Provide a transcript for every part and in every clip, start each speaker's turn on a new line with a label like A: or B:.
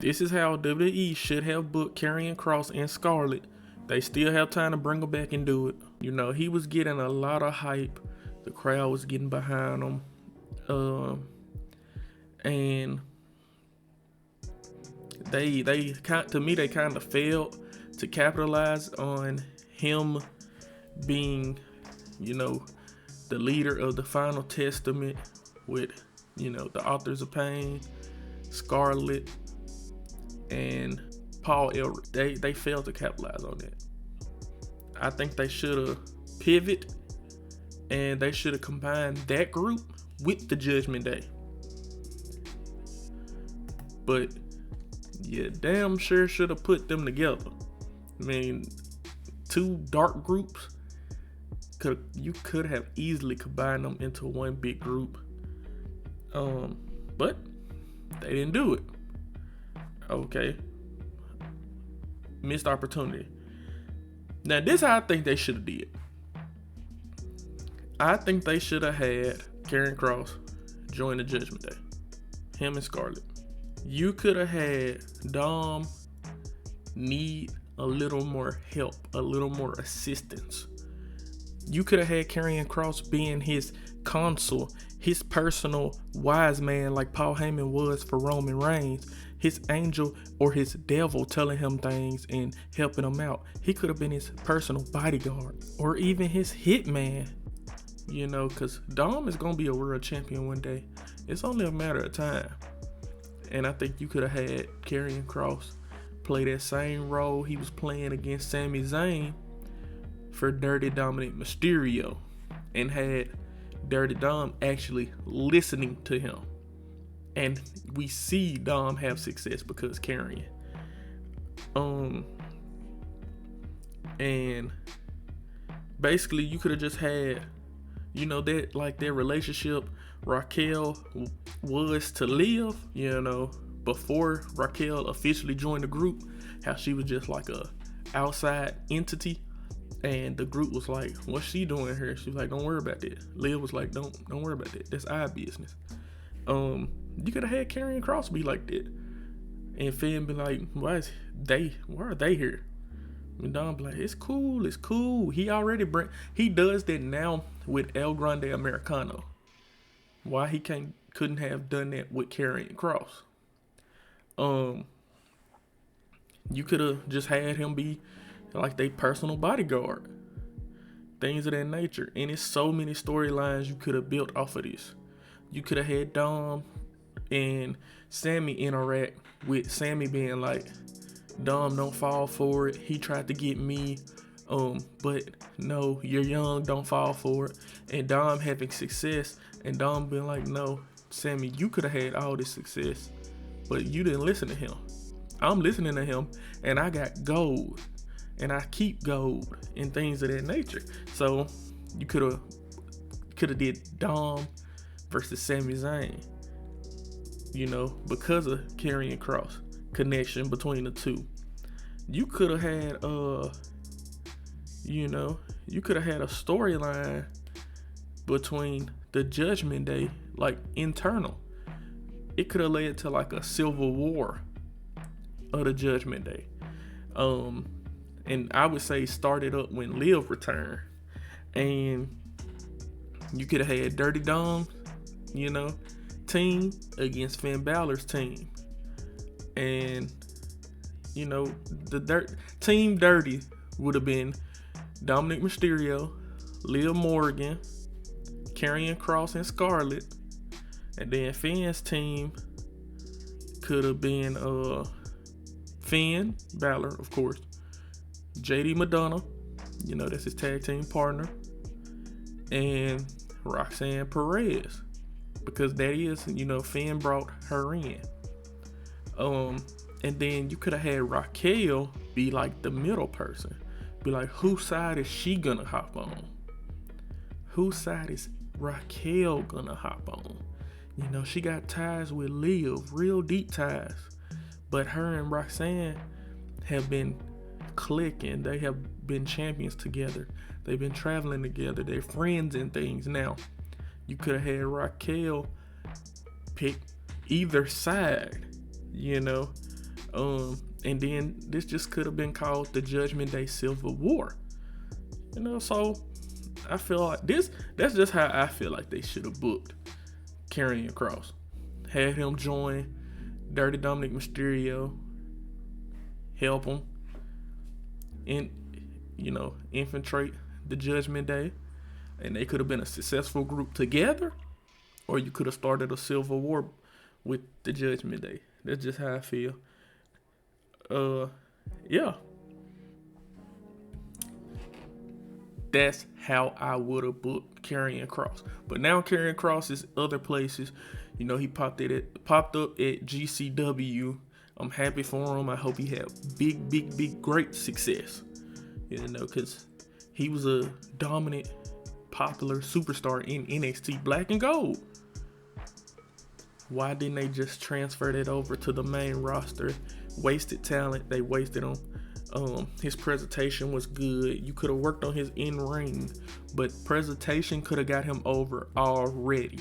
A: This is how WWE should have booked Karrion Kross and Scarlett. They still have time to bring her back and do it. He was getting a lot of hype. The crowd was getting behind him. And they kind of failed to capitalize on him being, the leader of the Final Testament with, the Authors of Pain, Scarlett, and Paul Ellering. They failed to capitalize on that. I think they should have pivoted and they should have combined that group with the Judgment Day. But yeah, damn sure should have put them together. I mean, two dark groups, you could have easily combined them into one big group. But they didn't do it. Okay. Missed opportunity. Now, this is how I think they should have did. I think they should have had Karrion Kross join the Judgment Day. Him and Scarlett. You could have had Dom need a little more help, a little more assistance. You could have had Karrion Kross being his consul, his personal wise man like Paul Heyman was for Roman Reigns, his angel or his devil telling him things and helping him out. He could have been his personal bodyguard or even his hitman, because Dom is going to be a world champion one day. It's only a matter of time. And I think you could have had Karrion Kross play that same role he was playing against Sami Zayn for Dirty Dominic Mysterio, and had Dirty Dom actually listening to him. And we see Dom have success because Karrion. And basically you could have just had, that like their relationship Raquel was to Liv, before Raquel officially joined the group, how she was just like a outside entity. And the group was like, what's she doing here? She was like, don't worry about that. Liv was like, don't worry about that. That's our business. You could have had Karrion Kross be like that. And Finn be like, why are they here? And Dom be like, it's cool. He does that now with El Grande Americano. Why he couldn't have done that with Karrion Kross? You could have just had him be like their personal bodyguard, things of that nature. And it's so many storylines you could have built off of this. You could have had Dom and Sammy interact with Sammy being like, Dom, don't fall for it. He tried to get me, but no, you're young, don't fall for it. And Dom having success, and Dom being like, no, Sammy, you could have had all this success, but you didn't listen to him. I'm listening to him, and I got gold. And I keep gold and things of that nature. So you could have did Dom versus Sami Zayn, because of Karrion Kross connection between the two. You could have had you could have had a storyline between the Judgment Day, like internal. It could have led to like a civil war of the Judgment Day. And I would say started up when Liv returned. And you could have had Dirty Dom, team against Finn Balor's team. And, Team Dirty would have been Dominic Mysterio, Liv Morgan, Karrion Kross and Scarlett. And then Finn's team could have been Finn Balor, of course. JD Madonna, that's his tag team partner, and Roxanne Perez, because that is, Finn brought her in. And then you could have had Raquel be like the middle person, be like, whose side is she gonna hop on? Whose side is Raquel gonna hop on? She got ties with Liv, real deep ties, but her and Roxanne have been clicking. They have been champions together. They've been traveling together. They're friends and things. Now, you could have had Raquel pick either side, And then this just could have been called the Judgment Day Civil War. So I feel like that's just how I feel like they should have booked Karrion Kross. Had him join Dirty Dominic Mysterio, help him, and infiltrate the Judgment Day, and they could have been a successful group together, or you could have started a civil war with the Judgment Day. That's just how I feel. Yeah. That's how I would have booked Karrion Kross. But now Karrion Kross is other places. He popped up at GCW. I'm happy for him. I hope he had big, great success. Because he was a dominant, popular superstar in NXT Black and Gold. Why didn't they just transfer that over to the main roster? Wasted talent. They wasted him. His presentation was good. You could have worked on his in-ring, but presentation could have got him over already.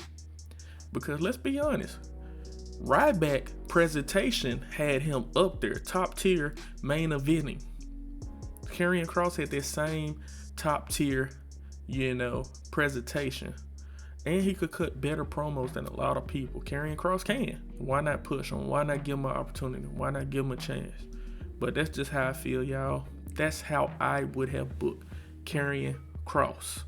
A: Because let's be honest, Ryback presentation had him up there, top tier, main eventing. Karrion Kross had that same top tier, presentation. And he could cut better promos than a lot of people. Karrion Kross can. Why not push him? Why not give him an opportunity? Why not give him a chance? But that's just how I feel, y'all. That's how I would have booked Karrion Kross.